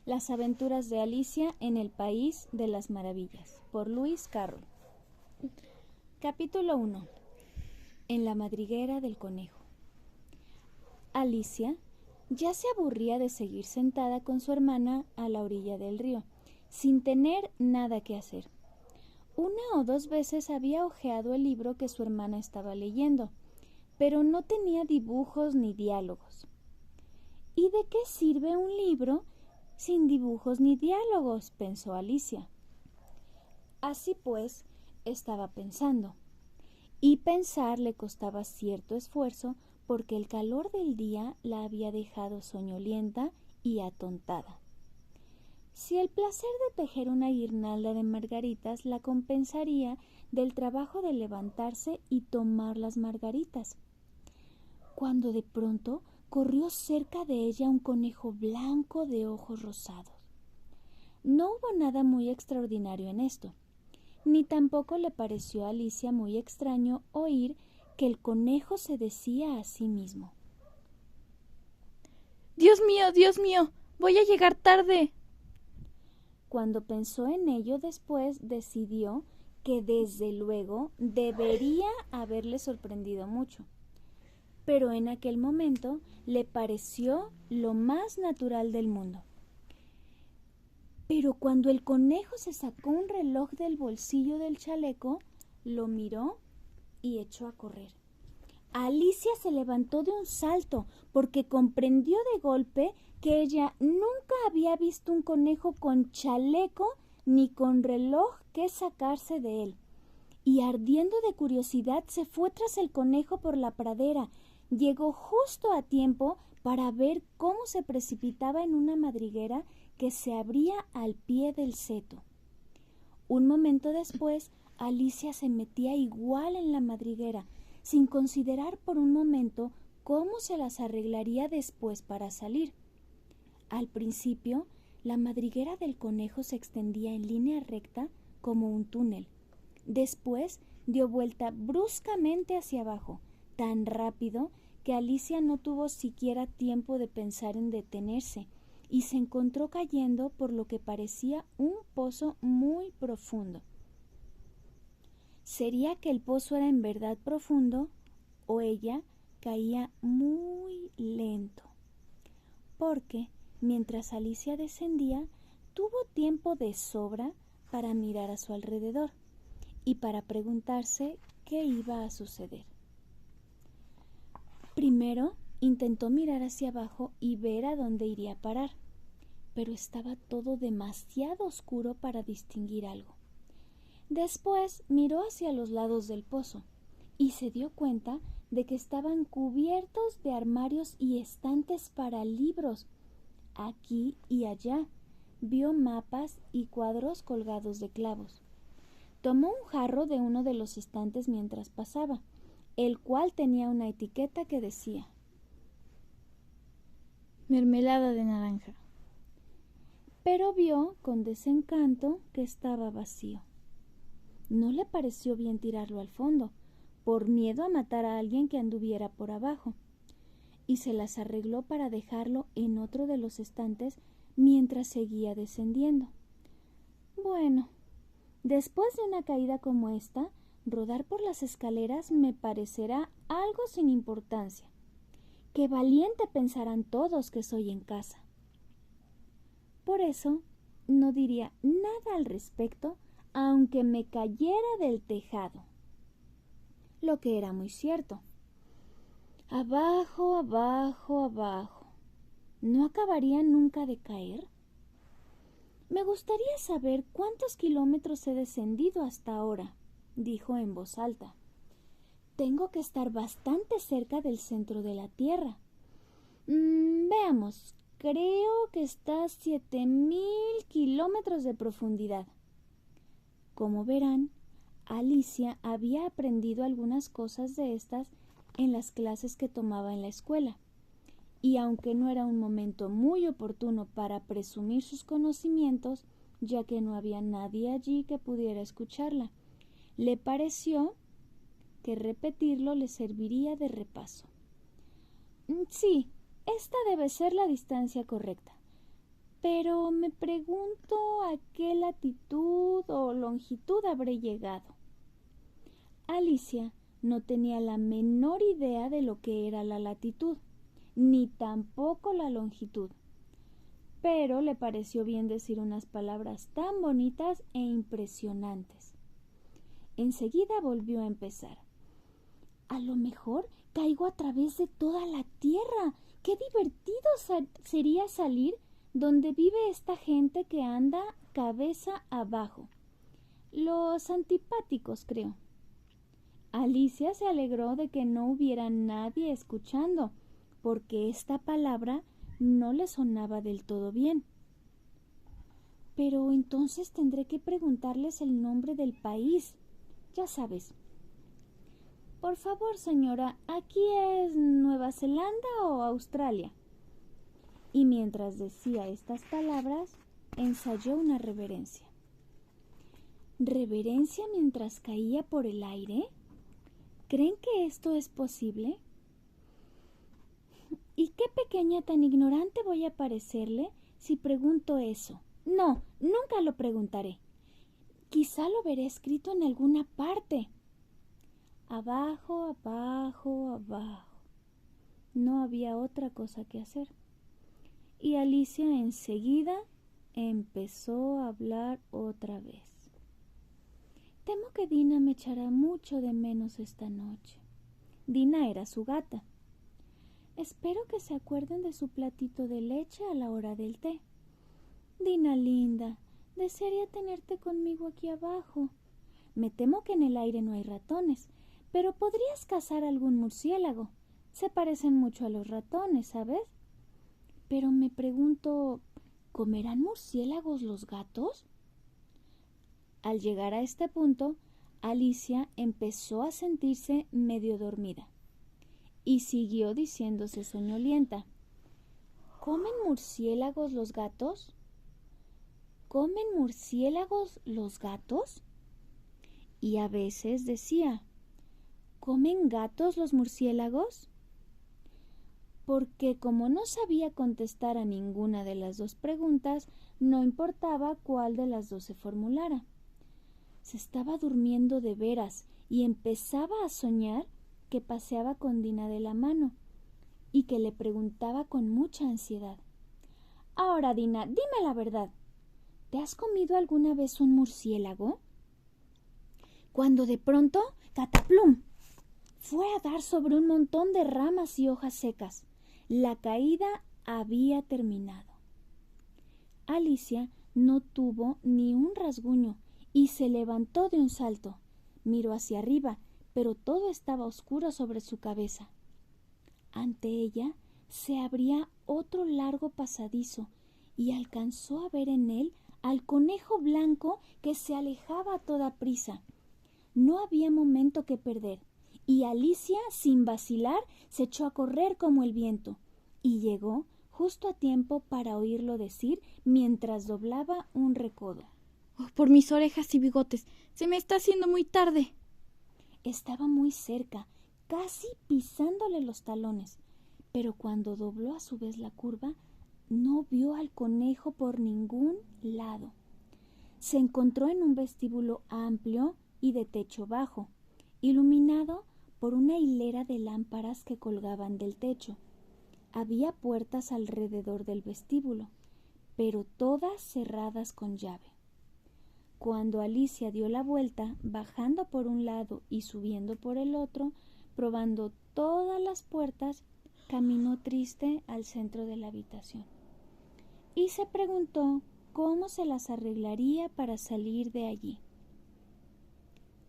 Las aventuras de Alicia en el País de las Maravillas, por Lewis Carroll. Capítulo 1. En la madriguera del conejo. Alicia ya se aburría de seguir sentada con su hermana a la orilla del río, sin tener nada que hacer. Una o dos veces había hojeado el libro que su hermana estaba leyendo, pero no tenía dibujos ni diálogos. ¿Y de qué sirve un libro sin dibujos ni diálogos?, pensó Alicia. Así pues, estaba pensando. Y pensar le costaba cierto esfuerzo porque el calor del día la había dejado soñolienta y atontada. Si el placer de tejer una guirnalda de margaritas la compensaría del trabajo de levantarse y tomar las margaritas, cuando de pronto corrió cerca de ella un conejo blanco de ojos rosados. No hubo nada muy extraordinario en esto, ni tampoco le pareció a Alicia muy extraño oír que el conejo se decía a sí mismo: Dios mío, voy a llegar tarde. Cuando pensó en ello después, decidió que desde luego debería haberle sorprendido mucho. Pero en aquel momento le pareció lo más natural del mundo. Pero cuando el conejo se sacó un reloj del bolsillo del chaleco, lo miró y echó a correr. Alicia se levantó de un salto porque comprendió de golpe que ella nunca había visto un conejo con chaleco ni con reloj que sacarse de él. Y ardiendo de curiosidad se fue tras el conejo por la pradera. Llegó justo a tiempo para ver cómo se precipitaba en una madriguera que se abría al pie del seto. Un momento después, Alicia se metía igual en la madriguera, sin considerar por un momento cómo se las arreglaría después para salir. Al principio, la madriguera del conejo se extendía en línea recta como un túnel. Después dio vuelta bruscamente hacia abajo, tan rápido que Alicia no tuvo siquiera tiempo de pensar en detenerse y se encontró cayendo por lo que parecía un pozo muy profundo. ¿Sería que el pozo era en verdad profundo o ella caía muy lento? Porque mientras Alicia descendía, tuvo tiempo de sobra para mirar a su alrededor y para preguntarse qué iba a suceder. Primero intentó mirar hacia abajo y ver a dónde iría a parar, pero estaba todo demasiado oscuro para distinguir algo. Después miró hacia los lados del pozo y se dio cuenta de que estaban cubiertos de armarios y estantes para libros. Aquí y allá vio mapas y cuadros colgados de clavos. Tomó un jarro de uno de los estantes mientras pasaba, el cual tenía una etiqueta que decía: Mermelada de naranja. Pero vio con desencanto que estaba vacío. No le pareció bien tirarlo al fondo, por miedo a matar a alguien que anduviera por abajo, y se las arregló para dejarlo en otro de los estantes mientras seguía descendiendo. Bueno, después de una caída como esta, rodar por las escaleras me parecerá algo sin importancia. ¡Qué valiente pensarán todos que soy en casa! Por eso, no diría nada al respecto, aunque me cayera del tejado. Lo que era muy cierto. Abajo, abajo, abajo. ¿No acabaría nunca de caer? Me gustaría saber cuántos kilómetros he descendido hasta ahora, dijo en voz alta. Tengo que estar bastante cerca del centro de la Tierra. Veamos, creo que está a 7.000 kilómetros de profundidad. Como verán, Alicia había aprendido algunas cosas de estas en las clases que tomaba en la escuela, y aunque no era un momento muy oportuno para presumir sus conocimientos, ya que no había nadie allí que pudiera escucharla, le pareció que repetirlo le serviría de repaso. Sí, esta debe ser la distancia correcta. pero me pregunto a qué latitud o longitud habré llegado. Alicia no tenía la menor idea de lo que era la latitud, ni tampoco la longitud, pero le pareció bien decir unas palabras tan bonitas e impresionantes. Enseguida volvió a empezar. A lo mejor caigo a través de toda la tierra. ¡Qué divertido sería salir donde vive esta gente que anda cabeza abajo! Los antipáticos, creo. Alicia se alegró de que no hubiera nadie escuchando, porque esta palabra no le sonaba del todo bien. Pero entonces tendré que preguntarles el nombre del país. Ya sabes. Por favor, señora, ¿aquí es Nueva Zelanda o Australia? Y mientras decía estas palabras, ensayó una reverencia. ¿Reverencia mientras caía por el aire? ¿Creen que esto es posible? ¿Y qué pequeña tan ignorante voy a parecerle si pregunto eso? No, nunca lo preguntaré. Quizá lo veré escrito en alguna parte. Abajo, abajo, abajo. No había otra cosa que hacer. Y Alicia enseguida empezó a hablar otra vez. Temo que Dina me echará mucho de menos esta noche. Dina era su gata. Espero que se acuerden de su platito de leche a la hora del té. Dina linda, desearía tenerte conmigo aquí abajo. Me temo que en el aire no hay ratones, pero podrías cazar algún murciélago. Se parecen mucho a los ratones, ¿sabes? Pero me pregunto, ¿comerán murciélagos los gatos? Al llegar a este punto, Alicia empezó a sentirse medio dormida y siguió diciéndose soñolienta. ¿Comen murciélagos los gatos? ¿Comen murciélagos los gatos? Y a veces decía, ¿comen gatos los murciélagos? Porque como no sabía contestar a ninguna de las dos preguntas, no importaba cuál de las dos se formulara. Se estaba durmiendo de veras y empezaba a soñar que paseaba con Dina de la mano y que le preguntaba con mucha ansiedad. Ahora, Dina, dime la verdad. ¿Te has comido alguna vez un murciélago? Cuando de pronto, cataplum, fue a dar sobre un montón de ramas y hojas secas. La caída había terminado. Alicia no tuvo ni un rasguño y se levantó de un salto. Miró hacia arriba, pero todo estaba oscuro sobre su cabeza. Ante ella se abría otro largo pasadizo y alcanzó a ver en él al conejo blanco que se alejaba a toda prisa. No había momento que perder, y Alicia, sin vacilar, se echó a correr como el viento, y llegó justo a tiempo para oírlo decir mientras doblaba un recodo. Oh, por mis orejas y bigotes, se me está haciendo muy tarde. Estaba muy cerca, casi pisándole los talones, pero cuando dobló a su vez la curva, no vio al conejo por ningún lado. Se encontró en un vestíbulo amplio y de techo bajo, iluminado por una hilera de lámparas que colgaban del techo. Había puertas alrededor del vestíbulo, pero todas cerradas con llave. Cuando Alicia dio la vuelta, bajando por un lado y subiendo por el otro, probando todas las puertas, caminó triste al centro de la habitación y se preguntó cómo se las arreglaría para salir de allí.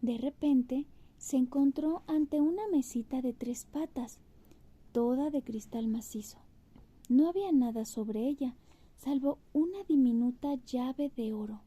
De repente se encontró ante una mesita de 3 patas, toda de cristal macizo. No había nada sobre ella, salvo una diminuta llave de oro.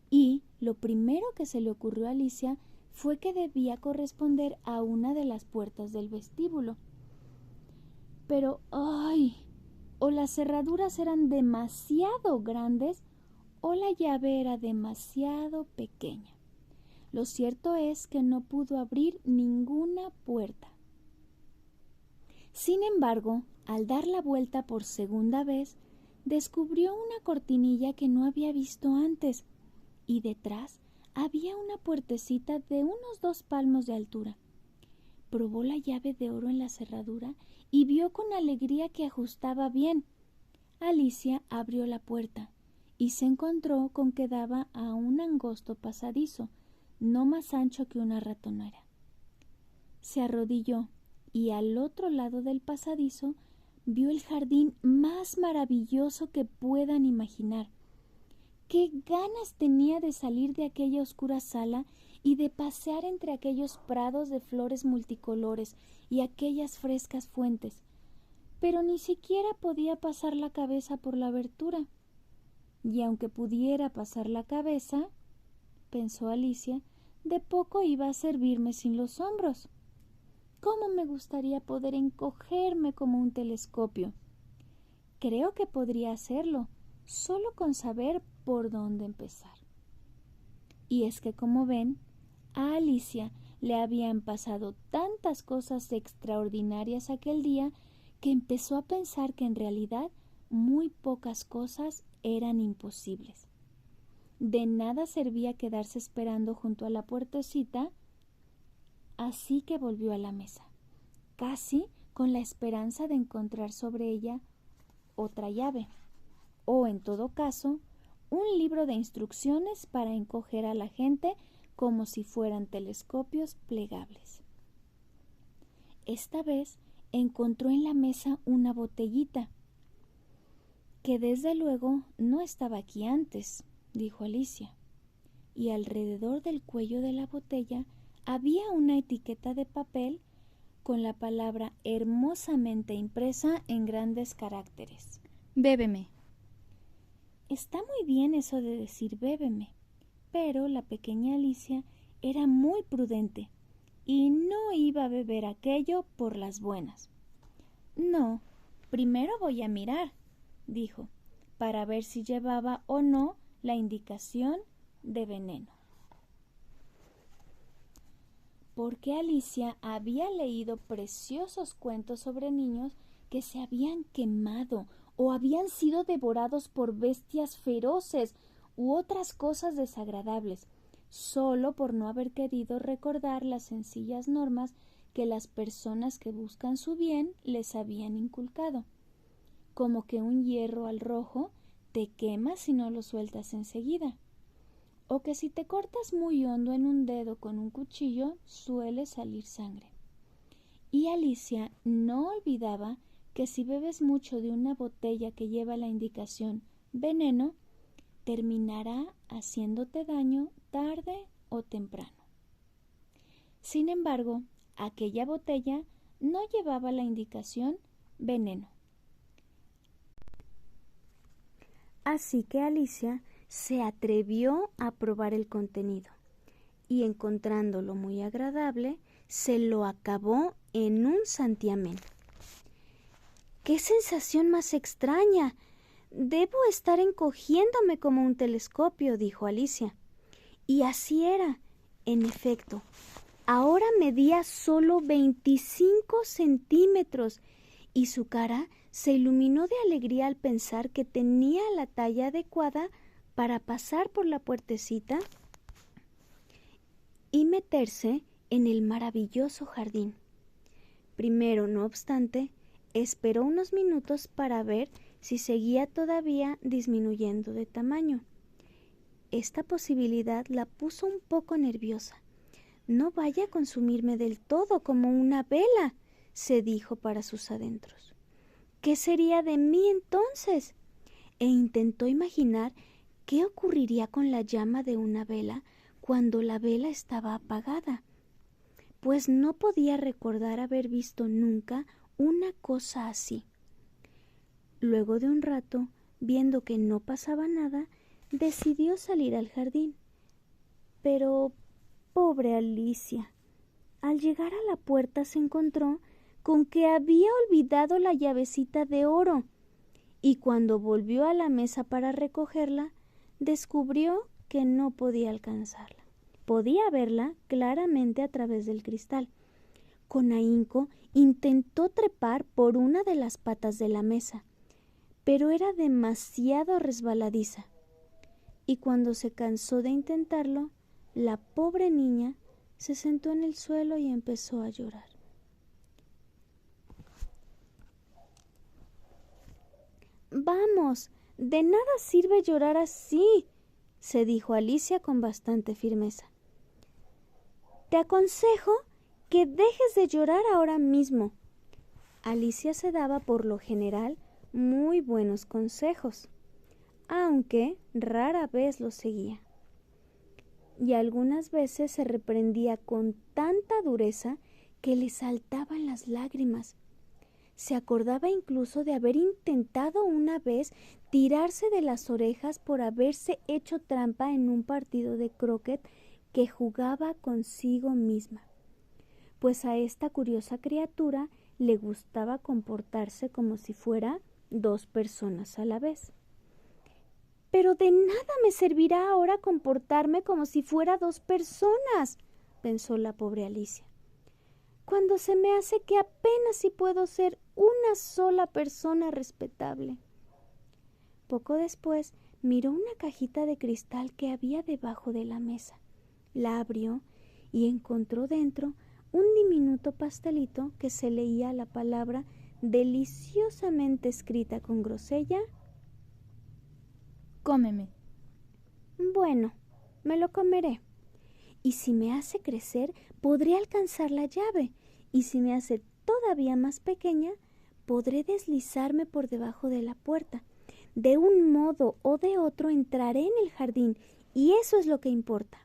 Y lo primero que se le ocurrió a Alicia fue que debía corresponder a una de las puertas del vestíbulo. Pero, ¡ay! O las cerraduras eran demasiado grandes o la llave era demasiado pequeña. Lo cierto es que no pudo abrir ninguna puerta. Sin embargo, al dar la vuelta por segunda vez, descubrió una cortinilla que no había visto antes, y detrás había una puertecita de unos 2 palmos de altura. Probó la llave de oro en la cerradura y vio con alegría que ajustaba bien. Alicia abrió la puerta y se encontró con que daba a un angosto pasadizo, no más ancho que una ratonera. Se arrodilló y al otro lado del pasadizo vio el jardín más maravilloso que puedan imaginar. ¡Qué ganas tenía de salir de aquella oscura sala y de pasear entre aquellos prados de flores multicolores y aquellas frescas fuentes! Pero ni siquiera podía pasar la cabeza por la abertura. Y aunque pudiera pasar la cabeza, pensó Alicia, de poco iba a servirme sin los hombros. ¿Cómo me gustaría poder encogerme como un telescopio? Creo que podría hacerlo, solo con saber por dónde empezar. Y es que, como ven, a Alicia le habían pasado tantas cosas extraordinarias aquel día que empezó a pensar que en realidad muy pocas cosas eran imposibles. De nada servía quedarse esperando junto a la puertecita, así que volvió a la mesa, casi con la esperanza de encontrar sobre ella otra llave, o en todo caso, un libro de instrucciones para encoger a la gente como si fueran telescopios plegables. Esta vez encontró en la mesa una botellita, que desde luego no estaba aquí antes, dijo Alicia, y alrededor del cuello de la botella había una etiqueta de papel con la palabra hermosamente impresa en grandes caracteres: Bébeme. Está muy bien eso de decir bébeme, pero la pequeña Alicia era muy prudente y no iba a beber aquello por las buenas. No, primero voy a mirar, dijo, para ver si llevaba o no la indicación de veneno. Porque Alicia había leído preciosos cuentos sobre niños que se habían quemado o habían sido devorados por bestias feroces u otras cosas desagradables, solo por no haber querido recordar las sencillas normas que las personas que buscan su bien les habían inculcado, como que un hierro al rojo te quema si no lo sueltas enseguida, o que si te cortas muy hondo en un dedo con un cuchillo suele salir sangre. Y Alicia no olvidaba que si bebes mucho de una botella que lleva la indicación veneno, terminará haciéndote daño tarde o temprano. Sin embargo, aquella botella no llevaba la indicación veneno. Así que Alicia se atrevió a probar el contenido y, encontrándolo muy agradable, se lo acabó en un santiamén. ¡Qué sensación más extraña! Debo estar encogiéndome como un telescopio, dijo Alicia. Y así era. En efecto, ahora medía solo 25 centímetros y su cara se iluminó de alegría al pensar que tenía la talla adecuada para pasar por la puertecita y meterse en el maravilloso jardín. Primero, no obstante, esperó unos minutos para ver si seguía todavía disminuyendo de tamaño. Esta posibilidad la puso un poco nerviosa. No vaya a consumirme del todo como una vela, se dijo para sus adentros. ¿Qué sería de mí entonces? E intentó imaginar qué ocurriría con la llama de una vela cuando la vela estaba apagada, pues no podía recordar haber visto nunca una cosa así. Luego de un rato, viendo que no pasaba nada, decidió salir al jardín. Pero, pobre Alicia, al llegar a la puerta se encontró con que había olvidado la llavecita de oro, y cuando volvió a la mesa para recogerla, descubrió que no podía alcanzarla. Podía verla claramente a través del cristal. Con ahínco intentó trepar por una de las patas de la mesa, pero era demasiado resbaladiza. Y cuando se cansó de intentarlo, la pobre niña se sentó en el suelo y empezó a llorar. «Vamos, de nada sirve llorar así», se dijo Alicia con bastante firmeza. «Te aconsejo que dejes de llorar ahora mismo». Alicia se daba por lo general muy buenos consejos, aunque rara vez los seguía. Y algunas veces se reprendía con tanta dureza que le saltaban las lágrimas. Se acordaba incluso de haber intentado una vez tirarse de las orejas por haberse hecho trampa en un partido de croquet que jugaba consigo misma, pues a esta curiosa criatura le gustaba comportarse como si fuera dos personas a la vez. «Pero de nada me servirá ahora comportarme como si fuera dos personas», pensó la pobre Alicia, «cuando se me hace que apenas si puedo ser una sola persona respetable». Poco después miró una cajita de cristal que había debajo de la mesa. La abrió y encontró dentro un diminuto pastelito que se leía la palabra deliciosamente escrita con grosella: «Cómeme». «Bueno, me lo comeré. Y si me hace crecer, podré alcanzar la llave. Y si me hace todavía más pequeña, podré deslizarme por debajo de la puerta. De un modo o de otro entraré en el jardín, y eso es lo que importa».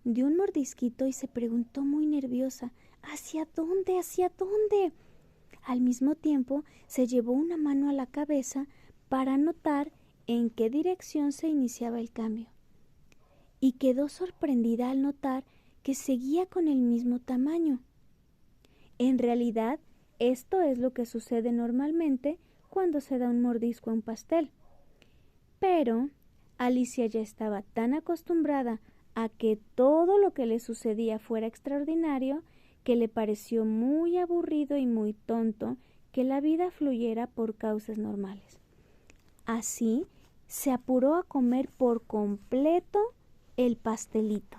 Dio un mordisquito y se preguntó muy nerviosa: ¿hacia dónde? ¿Hacia dónde? Al mismo tiempo se llevó una mano a la cabeza para notar en qué dirección se iniciaba el cambio, y quedó sorprendida al notar que seguía con el mismo tamaño. En realidad, esto es lo que sucede normalmente cuando se da un mordisco a un pastel. Pero Alicia ya estaba tan acostumbrada a que todo lo que le sucedía fuera extraordinario que le pareció muy aburrido y muy tonto que la vida fluyera por causas normales. Así se apuró a comer por completo el pastelito.